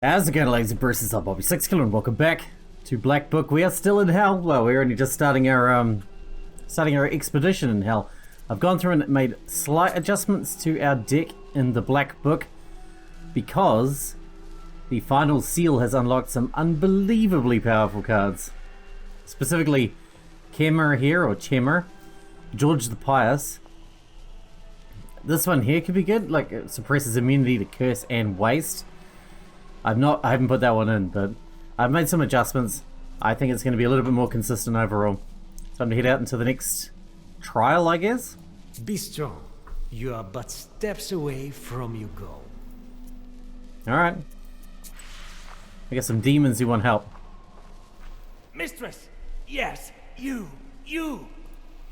How's it going, ladies and bruises? I'm Bobby Sixkilla and welcome back to Black Book. We are still in hell. Well, we're only just starting our expedition in hell. I've gone through and made slight adjustments to our deck in the Black Book because the final seal has unlocked some unbelievably powerful cards. Specifically, Kemer here, or Chemer, George the Pious. This one here could be good, like it suppresses immunity to curse and waste. I haven't put that one in, but I've made some adjustments. I think it's going to be a little bit more consistent overall. Time to head out into the next trial, I guess. Be strong. You are but steps away from your goal. Alright. I got some demons who want help. Mistress! Yes, you!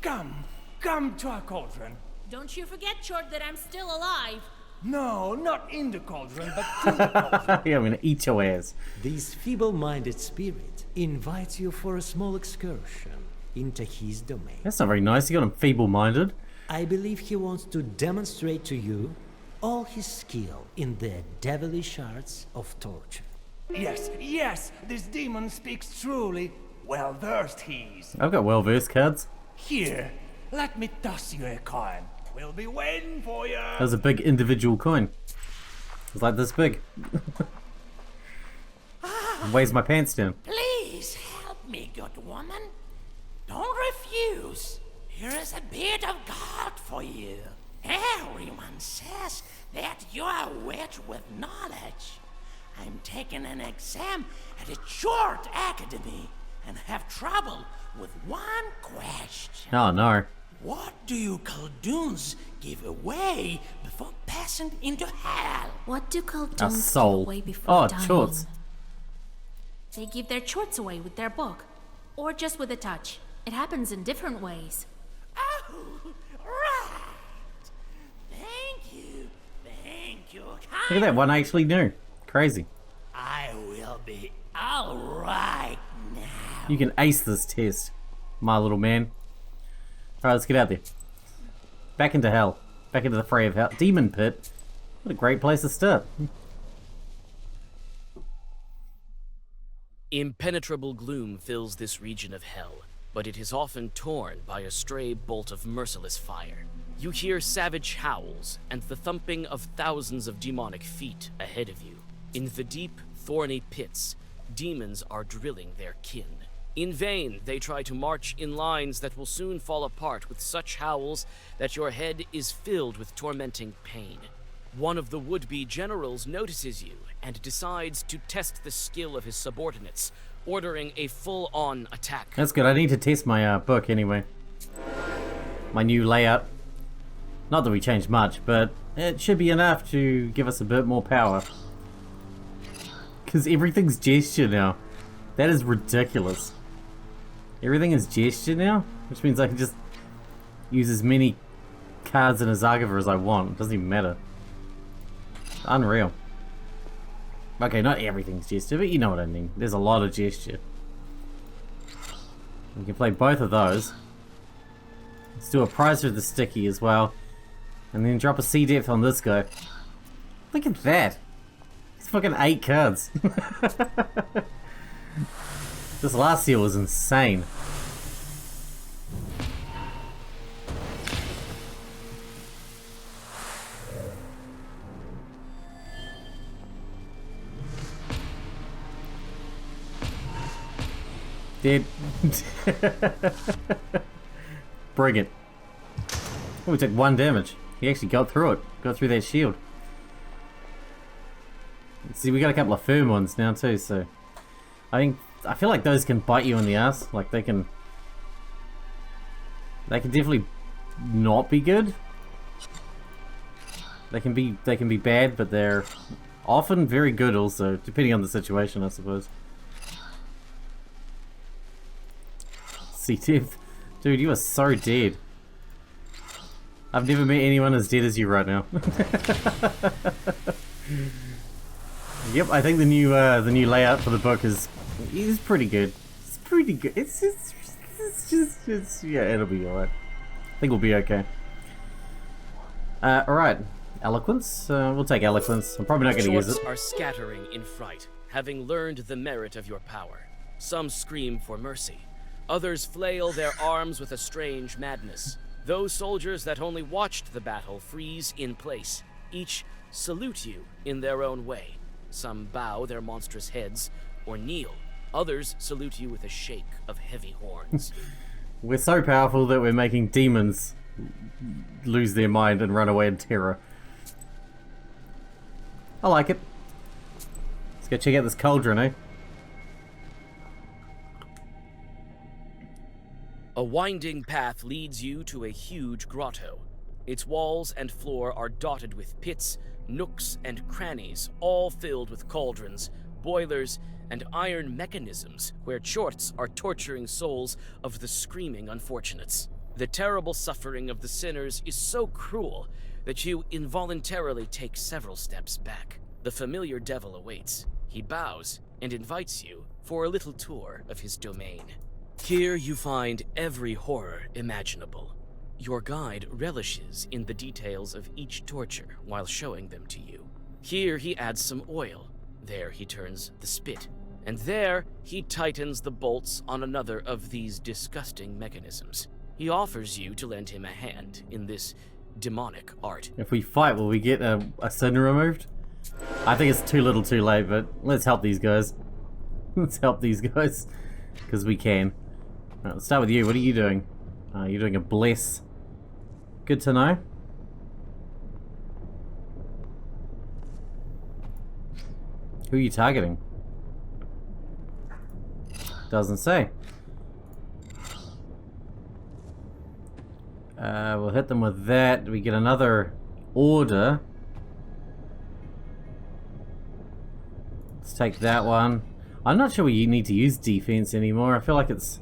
Come to our cauldron. Don't you forget, Short, that I'm still alive. No, not in the cauldron, but to the cauldron. Yeah, I'm gonna eat your ass. This feeble-minded spirit invites you for a small excursion into his domain. That's not very nice. You got him feeble-minded. I believe he wants to demonstrate to you all his skill in the devilish arts of torture. Yes, this demon speaks truly. Well-versed he's. I've got well-versed cards. Here, let me toss you a coin. We'll be waiting for you. That was a big individual coin. It's like this big. It weighs my pants down. Please help me, good woman. Don't refuse. Here is a bit of gold for you. Everyone says that you are rich with knowledge. I'm taking an exam at a short academy and have trouble with one question. Oh no. What do you Khaldun's give away before passing into hell? What do A Khaldun's give soul. away before Oh, dying? shorts. They give their shorts away with their book, or just with a touch. It happens in different ways. Oh, right. Thank you. Look at that one I actually knew. Crazy. I will be all right now. You can ace this test, my little man. Alright, let's get out there. Back into hell. Back into the fray of hell. Demon Pit. What a great place to start. Impenetrable gloom fills this region of hell, but it is often torn by a stray bolt of merciless fire. You hear savage howls and the thumping of thousands of demonic feet ahead of you. In the deep, thorny pits, demons are drilling their kin. In vain, they try to march in lines that will soon fall apart with such howls that your head is filled with tormenting pain. One of the would-be generals notices you and decides to test the skill of his subordinates, ordering a full-on attack. That's good. I need to test my book anyway. My new layout. Not that we changed much, but it should be enough to give us a bit more power. Because everything's gesture now. That is ridiculous. Everything is gesture now, which means I can just use as many cards in a Zargava as I want. It doesn't even matter. Unreal. Okay, not everything's gesture, but you know what I mean. There's a lot of gesture. We can play both of those. Let's do a prize for the sticky as well. And then drop a sea depth on this guy. Look at that. It's fucking 8 cards. This last seal was insane. Dead. Bring it. Oh, we took 1 damage. He actually got through it. Got through that shield. See, we got a couple of firm ones now too, so I feel like those can bite you in the ass. Like they can definitely not be good. They can be bad, but they're often very good also, depending on the situation, I suppose. See, Tiff, dude, you are so dead. I've never met anyone as dead as you right now. Yep, I think the new layout for the book is pretty good. It's pretty good. It's yeah, it'll be alright. I think we'll be okay. Alright, Eloquence? We'll take eloquence. I'm probably not going to use Shorts it. are scattering in fright, having learned the merit of your power. Some scream for mercy. Others flail their arms with a strange madness. Those soldiers that only watched the battle freeze in place. Each salute you in their own way. Some bow their monstrous heads or kneel. Others salute you with a shake of heavy horns. We're so powerful that we're making demons lose their mind and run away in terror. I like it. Let's go check out this cauldron, eh? A winding path leads you to a huge grotto. Its walls and floor are dotted with pits, nooks, and crannies, all filled with cauldrons, boilers, and iron mechanisms where chorts are torturing souls of the screaming unfortunates. The terrible suffering of the sinners is so cruel that you involuntarily take several steps back. The familiar devil awaits. He bows and invites you for a little tour of his domain. Here you find every horror imaginable. Your guide relishes in the details of each torture while showing them to you. Here he adds some oil. There he turns the spit. And there he tightens the bolts on another of these disgusting mechanisms. He offers you to lend him a hand in this demonic art. If we fight, will we get a sin removed? I think it's too little too late, but let's help these guys. Let's help these guys. Because we can. Alright, let's start with you. What are you doing? You're doing a bless. Good to know. Who are you targeting? Doesn't say. We'll hit them with that. We get another order. Let's take that one. I'm not sure we need to use defense anymore. I feel like it's...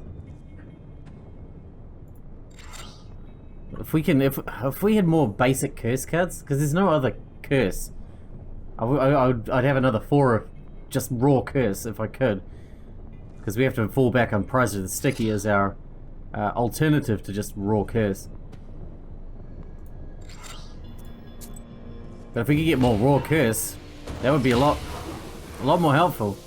If we had more basic curse cards, because there's no other curse. I'd have another 4 of just raw curse if I could. Because we have to fall back on Prize of the Sticky as our alternative to just raw curse. But if we could get more raw curse, that would be a lot more helpful.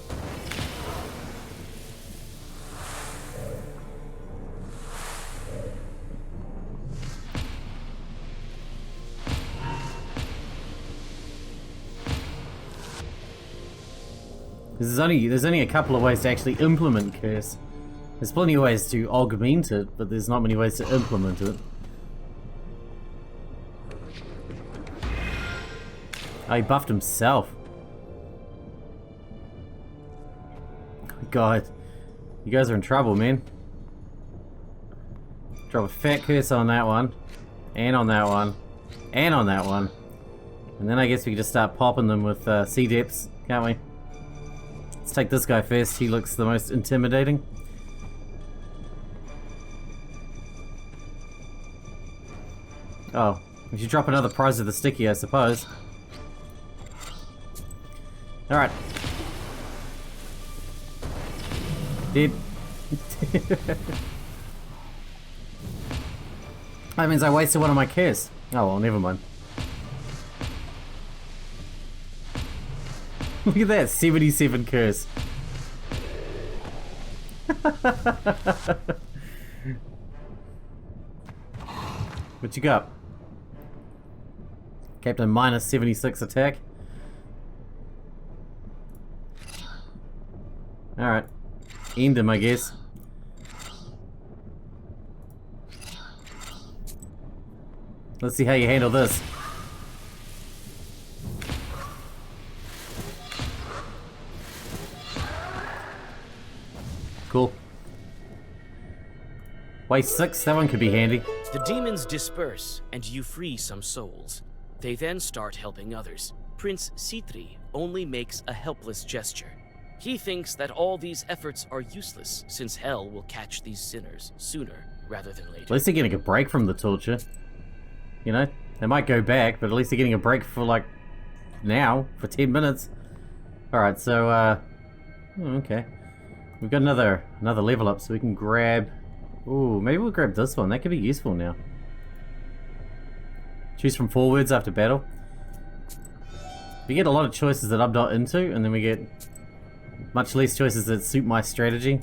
There's only a couple of ways to actually implement curse. There's plenty of ways to augment it, but there's not many ways to implement it. Oh, he buffed himself. God, you guys are in trouble, man. Drop a fat curse on that one, and on that one, and on that one. And then I guess we can just start popping them with sea depths, can't we? Let's take this guy first. He looks the most intimidating. Oh, we should drop another Prize of the Sticky, I suppose. Alright. Dead. That means I wasted one of my curse. Oh well, never mind. Look at that, 77 curse. What you got? Captain minus 76 attack. Alright. End him, I guess. Let's see how you handle this. Cool. Waste 6, that one could be handy. The demons disperse, and you free some souls. They then start helping others. Prince Citri only makes a helpless gesture. He thinks that all these efforts are useless, since hell will catch these sinners sooner rather than later. At least they're getting a break from the torture. You know, they might go back, but at least they're getting a break for like now, for 10 minutes. Alright, so okay. We've got another level up, so we can grab... Ooh, maybe we'll grab this one. That could be useful now. Choose from forwards after battle. We get a lot of choices that I'm not into, and then we get much less choices that suit my strategy.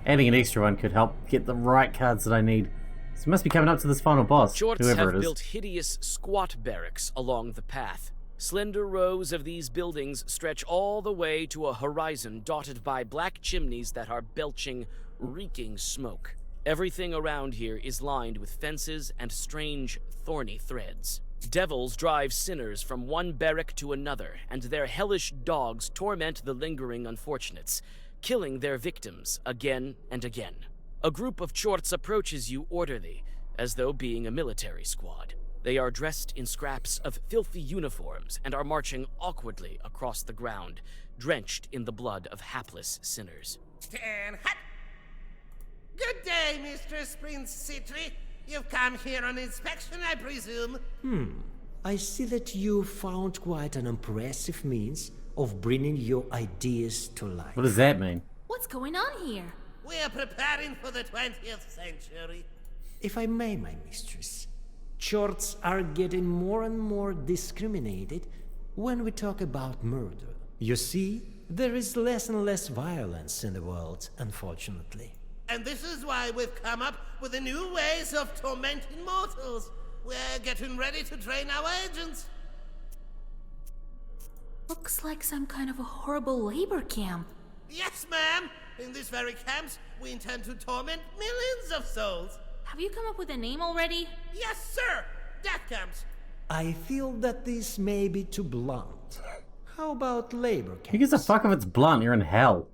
Adding an extra one could help get the right cards that I need. So we must be coming up to this final boss, Jorts whoever have it is. built hideous squat barracks along the path. Slender rows of these buildings stretch all the way to a horizon dotted by black chimneys that are belching, reeking smoke. Everything around here is lined with fences and strange, thorny threads. Devils drive sinners from one barrack to another, and their hellish dogs torment the lingering unfortunates, killing their victims again and again. A group of Chorts approaches you orderly, as though being a military squad. They are dressed in scraps of filthy uniforms and are marching awkwardly across the ground, drenched in the blood of hapless sinners. Ten hut! Good day, Mistress Prince Citri. You've come here on inspection, I presume? I see that you found quite an impressive means of bringing your ideas to life. What does that mean? What's going on here? We are preparing for the 20th century. If I may, my mistress, Chorts are getting more and more discriminated when we talk about murder. You see, there is less and less violence in the world, unfortunately. And this is why we've come up with the new ways of tormenting mortals. We're getting ready to train our agents. Looks like some kind of a horrible labor camp. Yes, ma'am. In these very camps, we intend to torment millions of souls. Have you come up with a name already? Yes, sir. Death camps. I feel that this may be too blunt. How about labor camps? Who gives a fuck if it's blunt? You're in hell.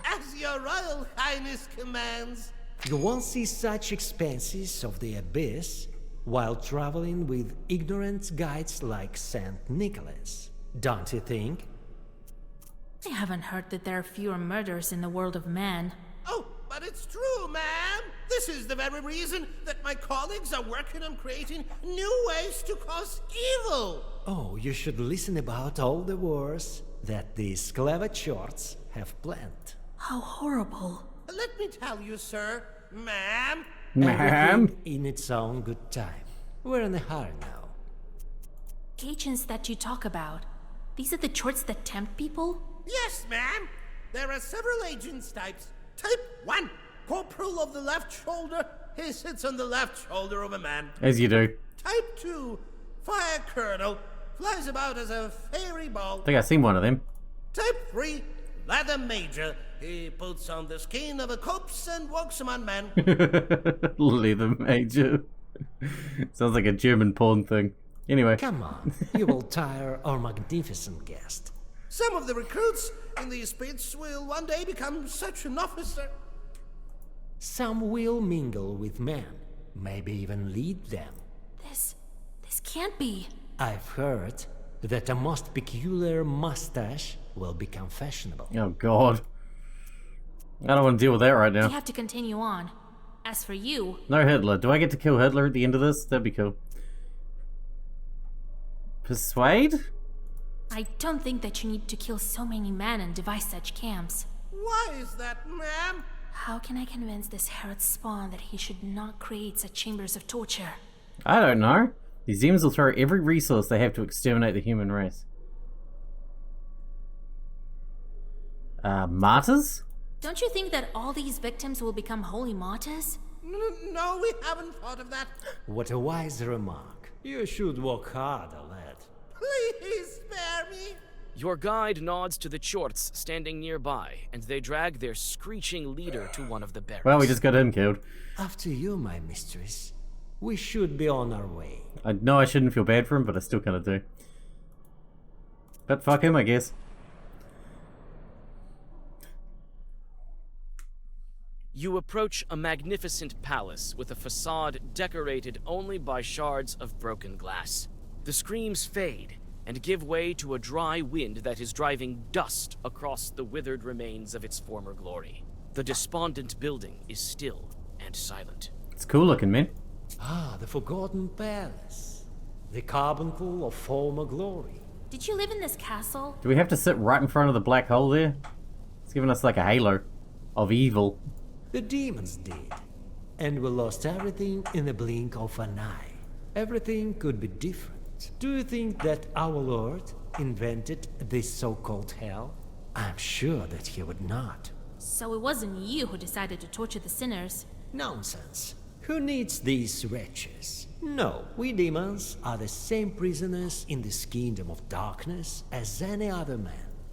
As your Royal Highness commands. You won't see such expanses of the abyss while traveling with ignorant guides like Saint Nicholas. Don't you think? I haven't heard that there are fewer murders in the world of man. Oh, but it's true, ma'am. This is the very reason that my colleagues are working on creating new ways to cause evil. Oh, you should listen about all the wars that these clever Chorts have planned. How horrible. Let me tell you, sir, ma'am. Ma'am? Everything in its own good time. We're in a hurry now. Agents that you talk about, these are the Chorts that tempt people? Yes, ma'am. There are several agents types. Type 1, corporal of the left shoulder. He sits on the left shoulder of a man. As you do. Type 2, fire colonel. Flies about as a fairy ball. I think I've seen one of them. Type 3, leather major. He puts on the skin of a corpse and walks among men. Leather major. Sounds like a German porn thing. Anyway. Come on, you will tire our magnificent guest. Some of the recruits in these pits will one day become such an officer. Some will mingle with men, maybe even lead them. This can't be. I've heard that a most peculiar mustache will become fashionable. Oh god. I don't want to deal with that right now. We have to continue on. As for you, No Hitler. Do I get to kill Hitler at the end of this? That'd be cool. Persuade? I don't think that you need to kill so many men and devise such camps. Why is that, ma'am? How can I convince this Herod spawn that he should not create such chambers of torture? I don't know. These demons will throw every resource they have to exterminate the human race. Martyrs? Don't you think that all these victims will become holy martyrs? No, we haven't thought of that. What a wise remark. You should work harder, lad. Please spare me. Your guide nods to the Chorts standing nearby, and they drag their screeching leader to one of the barracks. Well, we just got him killed. After you, my mistress. We should be on our way. I know I shouldn't feel bad for him, but I still kind of do. But fuck him, I guess. You approach a magnificent palace with a facade decorated only by shards of broken glass. The screams fade and give way to a dry wind that is driving dust across the withered remains of its former glory. The despondent building is still and silent. It's cool looking, man. Ah, the Forgotten Palace. The carbuncle of former glory. Did you live in this castle? Do we have to sit right in front of the black hole there? It's giving us like a halo of evil. The demons did. And we lost everything in the blink of an eye. Everything could be different. Do you think that our Lord invented this so-called hell? I'm sure that he would not. So it wasn't you who decided to torture the sinners. Nonsense. Who needs these wretches? No, we demons are the same prisoners in this kingdom of darkness as any other man.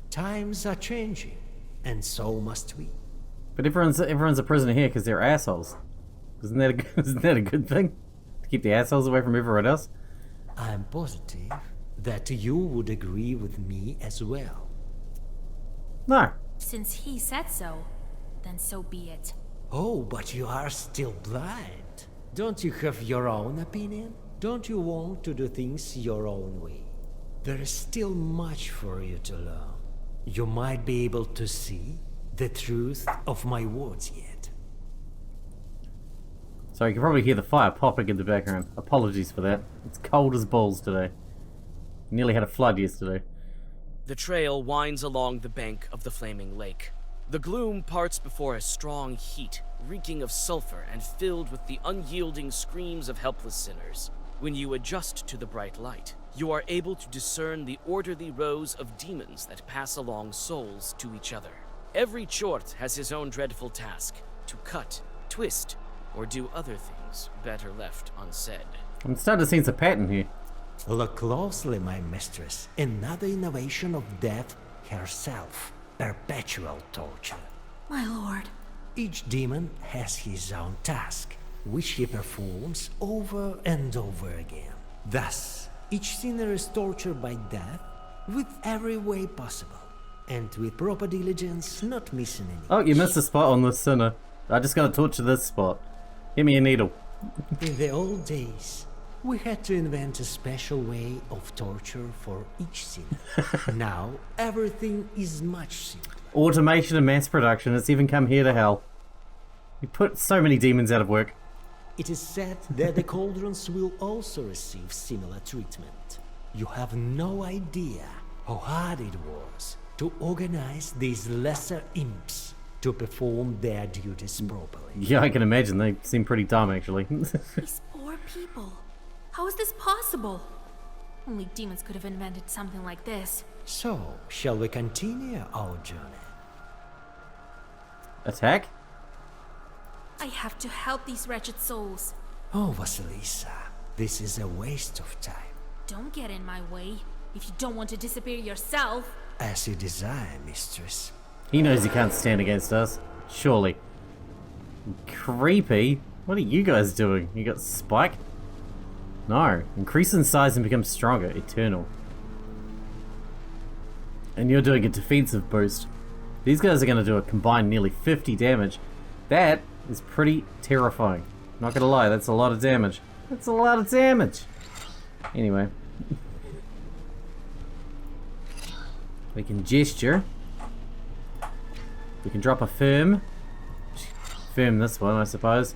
Times are changing, and so must we. But everyone's a prisoner here because they're assholes. Isn't that a good thing? To keep the assholes away from everyone else? I'm positive that you would agree with me as well. No. Since he said so, then so be it. Oh, but you are still blind. Don't you have your own opinion? Don't you want to do things your own way? There is still much for you to learn. You might be able to see the truth of my words yet. So you can probably hear the fire popping in the background. Apologies for that. It's cold as balls today. Nearly had a flood yesterday. The trail winds along the bank of the flaming lake. The gloom parts before a strong heat, reeking of sulfur and filled with the unyielding screams of helpless sinners. When you adjust to the bright light, you are able to discern the orderly rows of demons that pass along souls to each other. Every chort has his own dreadful task, to cut, twist, or do other things better left unsaid. I'm starting to sense a pattern here. Look closely, my mistress. Another innovation of death herself. Perpetual torture. My lord. Each demon has his own task, which he performs over and over again. Thus, each sinner is tortured by death with every way possible, and with proper diligence, not missing any. Oh, you missed a spot on this sinner. I just gotta torture this spot. Give me a needle. In the old days, we had to invent a special way of torture for each sinner. Now, everything is much simpler. Automation and mass production, it's even come here to hell. You put so many demons out of work. It is said that the cauldrons will also receive similar treatment. You have no idea how hard it was to organize these lesser imps to perform their duties properly. Yeah, I can imagine. They seem pretty dumb, actually. These poor people. How is this possible? Only demons could have invented something like this. So, shall we continue our journey? Attack? I have to help these wretched souls. Oh, Vasilisa, this is a waste of time. Don't get in my way if you don't want to disappear yourself. As you desire, mistress. He knows he can't stand against us. Surely. Creepy. What are you guys doing? You got Spike? No. Increase in size and become stronger. Eternal. And you're doing a defensive boost. These guys are going to do a combined nearly 50 damage. That is pretty terrifying. Not gonna lie, that's a lot of damage. That's a lot of damage! Anyway. We can gesture. We can drop a firm. Firm this one, I suppose.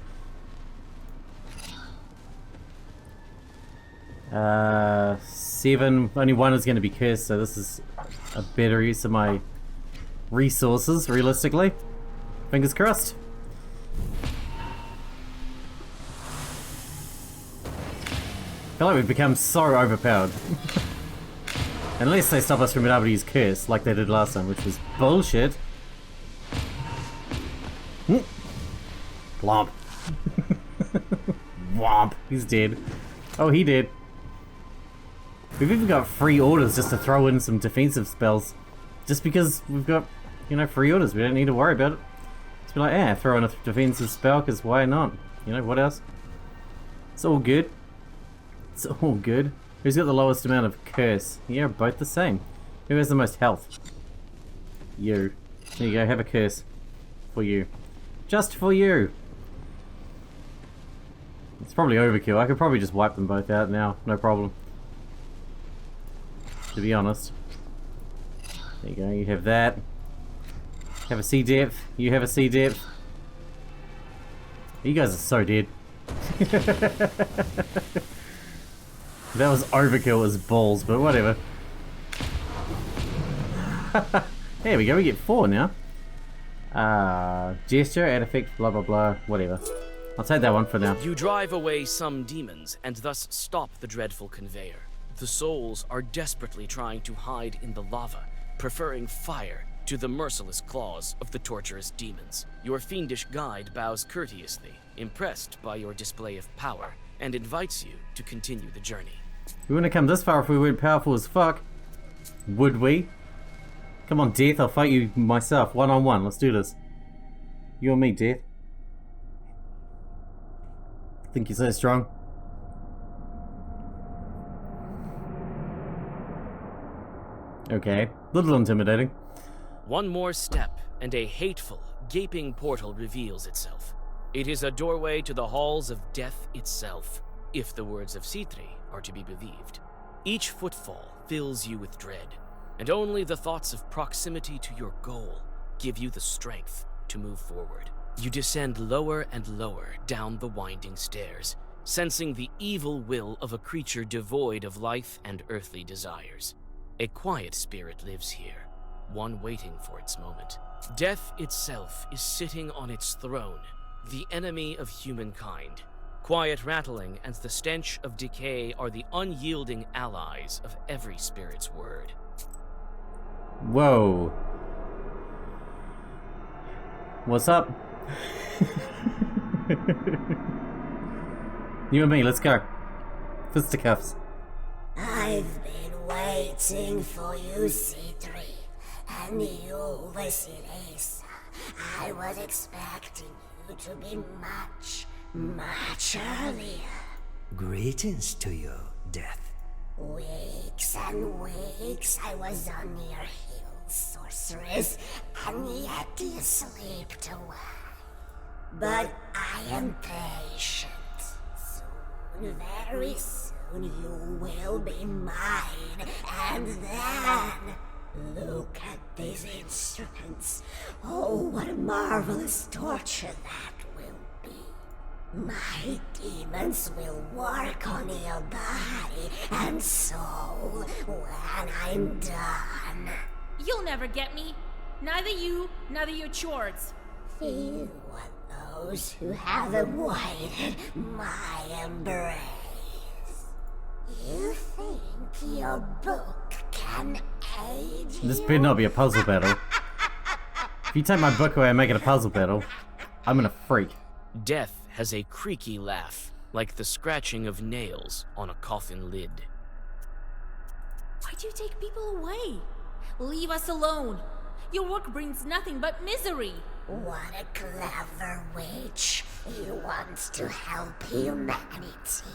7. Only one is going to be cursed, so this is a better use of my resources, realistically. Fingers crossed. I feel like we've become so overpowered. Unless they stop us from being able to use curse, like they did last time, which was bullshit. Blomp. Womp. He's dead. Oh, he did. We've even got free orders just to throw in some defensive spells. Just because we've got, you know, free orders. We don't need to worry about it. Just be like, yeah, throw in a defensive spell, because why not? You know, what else? It's all good. It's all good. Who's got the lowest amount of curse? Yeah, both the same. Who has the most health? You. There you go, have a curse. For you. Just for you. It's probably overkill. I could probably just wipe them both out now. No problem. To be honest. There you go, you have that. Have a C depth. You have a C depth. You guys are so dead. That was overkill as balls, but whatever. There we go, we get 4 now. Gesture, add effect, blah blah blah, whatever. I'll take that one for now. You drive away some demons and thus stop the dreadful conveyor. The souls are desperately trying to hide in the lava, preferring fire to the merciless claws of the torturous demons. Your fiendish guide bows courteously, impressed by your display of power, and invites you to continue the journey. We wouldn't have come this far if we weren't powerful as fuck. Would we? Come on, Death, I'll fight you myself, one-on-one. Let's do this. You and me, Death. Think you're so strong? Okay, little intimidating. One more step, and a hateful, gaping portal reveals itself. It is a doorway to the halls of death itself, if the words of C3 are to be believed. Each footfall fills you with dread, and only the thoughts of proximity to your goal give you the strength to move forward. You descend lower and lower down the winding stairs, sensing the evil will of a creature devoid of life and earthly desires. A quiet spirit lives here, one waiting for its moment. Death itself is sitting on its throne, the enemy of humankind. Quiet rattling and the stench of decay are the unyielding allies of every spirit's word. Whoa. What's up? You and me, let's go. Fisticuffs. I've been waiting for you, C3, and you, Vasilisa. I was expecting you to be much earlier. Greetings to you, Death. Weeks and weeks I was on your heels, sorceress, and yet you slipped away. But I am patient. Soon, very soon, you will be mine, and then... Look at these instruments. Oh, what a marvelous torture that will be. My demons will work on your body and soul when I'm done. You'll never get me. Neither you, neither your chords. Few are those who have avoided my embrace. You think your book can aid you? This better not be a puzzle battle. If you take my book away and make it a puzzle battle, I'm gonna freak. Death has a creaky laugh, like the scratching of nails on a coffin lid. Why do you take people away? Leave us alone. Your work brings nothing but misery. What a clever witch. You want to help humanity.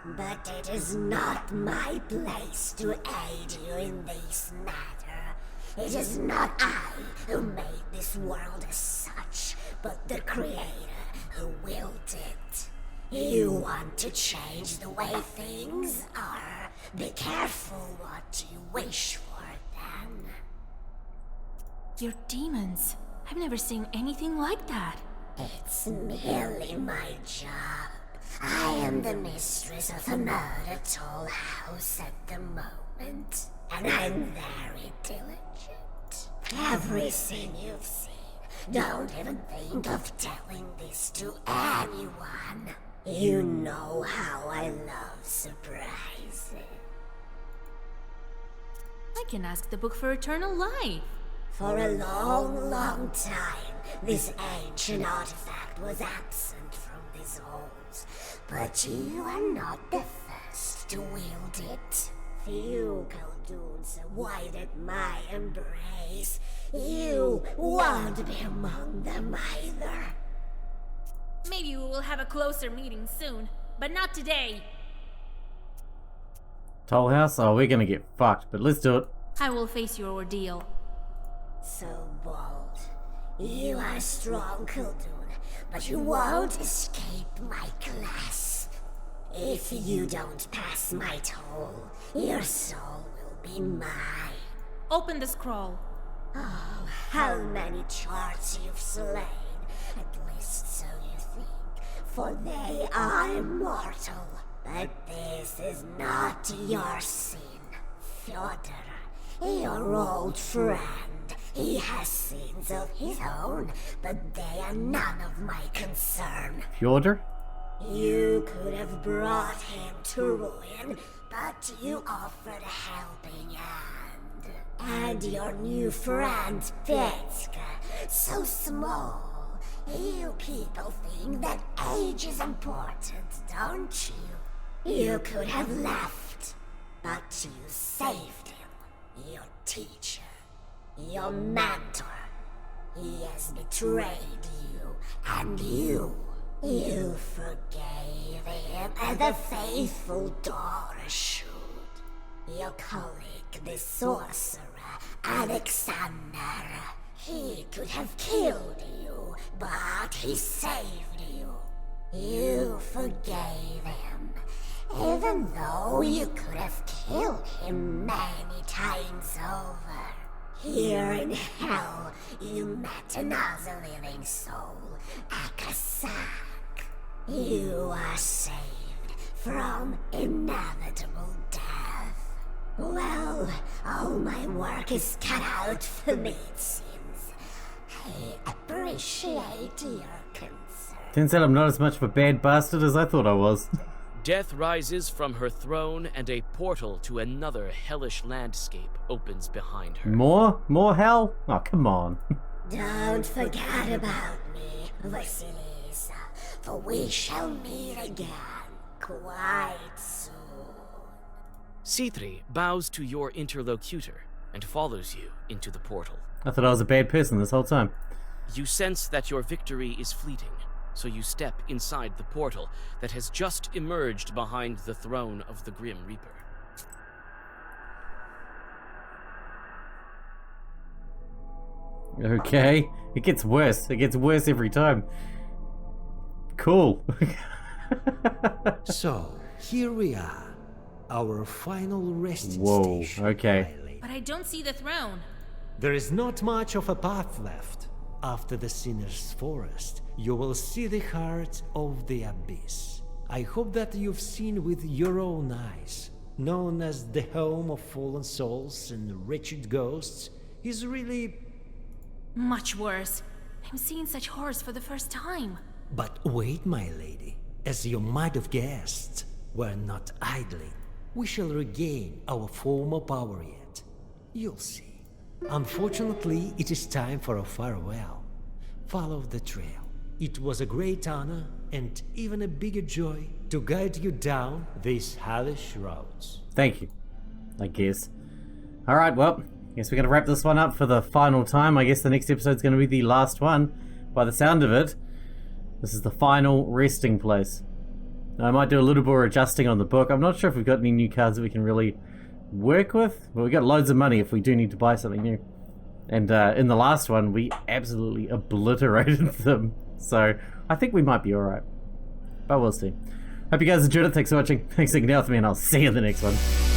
But it is not my place to aid you in this matter. It is not I who made this world as such, but the Creator who willed it. You want to change the way things are. Be careful what you wish for, then. Your demons. I've never seen anything like that. It's merely my job. I am the mistress of the murder toll house at the moment, and I'm very diligent. Everything you've seen, don't even think of telling this to anyone. You know how I love surprises. I can ask the book for eternal life. For a long, long time, this ancient artifact was absent from these halls. But you are not the first to wield it. Few Khaldun's avoided my embrace. You won't be among them either. Maybe we will have a closer meeting soon, but not today. Toll House? Oh, we're gonna get fucked, but let's do it. I will face your ordeal. So bold. You are strong, Khaldun, but you won't escape my clasp. If you don't pass my toll, your soul will be mine. Open the scroll. Oh, how many charts you've slain. At least so you think, for they are immortal. But this is not your sin. Fyodor, your old friend. He has sins of his own, but they are none of my concern. Fyodor? You could have brought him to ruin, but you offered a helping hand. And your new friend, Petska, so small. You people think that age is important, don't you? You could have left, but you saved him. Your teacher, your mentor. He has betrayed you, and you forgave him as a faithful daughter should. Your colleague, the sorcerer, Alexander, he could have killed you, but he saved you. You forgave him, even though you could have killed him many times over. Here in hell, you met another living soul, Akasak. You are saved from inevitable death. Well, all my work is cut out for me, it seems. I appreciate your concern. Turns out I'm not as much of a bad bastard as I thought I was. Death rises from her throne, and a portal to another hellish landscape opens behind her. More? More hell? Oh, come on. Don't forget about me, Vasilisa, for we shall meet again quite soon. Cithri bows to your interlocutor and follows you into the portal. I thought I was a bad person this whole time. You sense that your victory is fleeting, so you step inside the portal that has just emerged behind the throne of the Grim Reaper. Okay. It gets worse. It gets worse every time. Cool. So, here we are. Our final resting Whoa, station. okay. my lady. But I don't see the throne. There is not much of a path left. After the Sinner's Forest, you will see the heart of the Abyss. I hope that you've seen with your own eyes. Known as the home of fallen souls and wretched ghosts, is really... Much worse. I'm seeing such horrors for the first time. But wait, my lady. As you might have guessed, we're not idling. We shall regain our former power yet. You'll see. Unfortunately, it is time for a farewell. Follow the trail. It was a great honor and even a bigger joy to guide you down these hellish roads. Thank you, I guess. Alright, well, guess we're going to wrap this one up for the final time. I guess the next episode's going to be the last one. By the sound of it, this is the final resting place. I might do a little more adjusting on the book. I'm not sure if we've got any new cards that we can really work with. But we've got loads of money if we do need to buy something new. And in the last one, we absolutely obliterated them. So I think we might be alright. But we'll see. Hope you guys enjoyed it. Thanks for watching. Thanks for hanging out with me, and I'll see you in the next one.